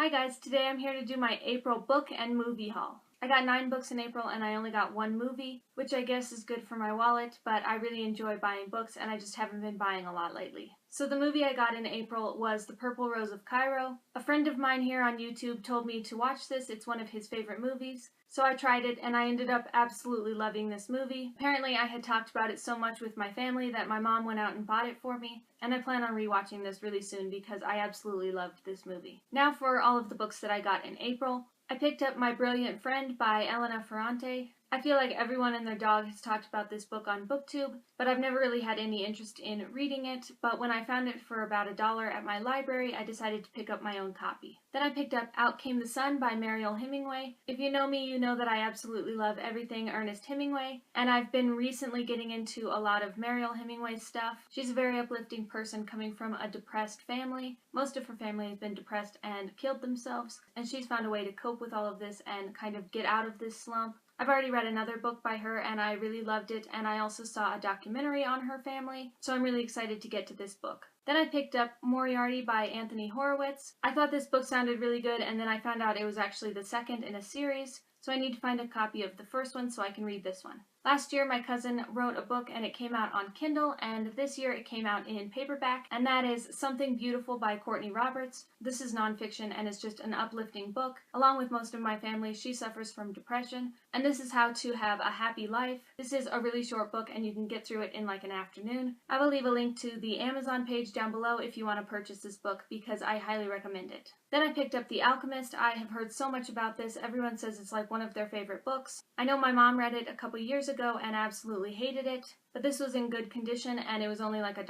Hi guys, today I'm here to do my April book and movie haul. I got 9 books in April and I only got 1 movie, which I guess is good for my wallet, but I really enjoy buying books and I just haven't been buying a lot lately. So the movie I got in April was The Purple Rose of Cairo. A friend of mine here on YouTube told me to watch this. It's one of his favorite movies. So I tried it and I ended up absolutely loving this movie. Apparently I had talked about it so much with my family that my mom went out and bought it for me, and I plan on rewatching this really soon because I absolutely loved this movie. Now for all of the books that I got in April. I picked up My Brilliant Friend by Elena Ferrante. I feel like everyone and their dog has talked about this book on BookTube, but I've never really had any interest in reading it, but when I found it for about $1 at my library, I decided to pick up my own copy. Then I picked up Out Came the Sun by Mariel Hemingway. If you know me, you know that I absolutely love everything Ernest Hemingway, and I've been recently getting into a lot of Mariel Hemingway stuff. She's a very uplifting person coming from a depressed family. Most of her family has been depressed and killed themselves, and she's found a way to cope with all of this and kind of get out of this slump. I've already read another book by her and I really loved it, and I also saw a documentary on her family, so I'm really excited to get to this book. Then I picked up Moriarty by Anthony Horowitz. I thought this book sounded really good, and then I found out it was actually the second in a series, so I need to find a copy of the first one so I can read this one. Last year, my cousin wrote a book and it came out on Kindle, and this year it came out in paperback, and that is Something Beautiful by Courtney. This is nonfiction and is just an uplifting book. Along with most of my family, she suffers from depression, and this is how to have a happy life. This is a really short book and you can get through it in like an afternoon. I will leave a link to the Amazon page down below if you want to purchase this book because I highly recommend it. Then I picked up The Alchemist. I have heard so much about this. Everyone says it's like one of their favorite books. I know my mom read it a couple years ago and absolutely hated it, but this was in good condition and it was only like $1.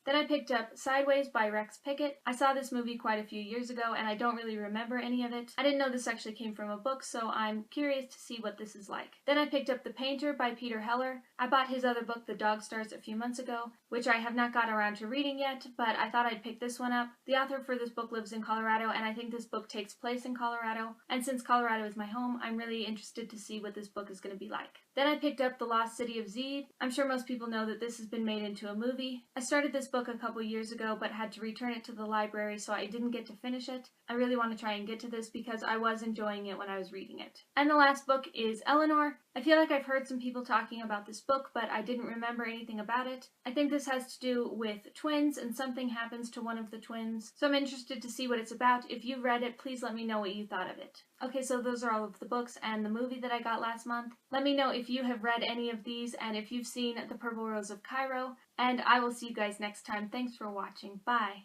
Then I picked up Sideways by Rex Pickett. I saw this movie quite a few years ago and I don't really remember any of it. I didn't know this actually came from a book, so I'm curious to see what this is like. Then I picked up The Painter by Peter Heller. I bought his other book, The Dog Stars, a few months ago, which I have not got around to reading yet, but I thought I'd pick this one up. The author for this book lives in Colorado, and I think this book takes place in Colorado, and since Colorado is my home, I'm really interested to see what this book is going to be like. Then I picked up The Lost City of Z. I'm sure most people know that this has been made into a movie. I started this book a couple years ago, but had to return it to the library, so I didn't get to finish it. I really want to try and get to this because I was enjoying it when I was reading it. And the last book is Eleanor. I feel like I've heard some people talking about this book, but I didn't remember anything about it. I think this has to do with twins, and something happens to one of the twins, so I'm interested to see what it's about. If you've read it, please let me know what you thought of it. Okay, so those are all of the books and the movie that I got last month. Let me know if you have read any of these and if you've seen The Purple Rose of Cairo, and I will see you guys next time. Thanks for watching. Bye!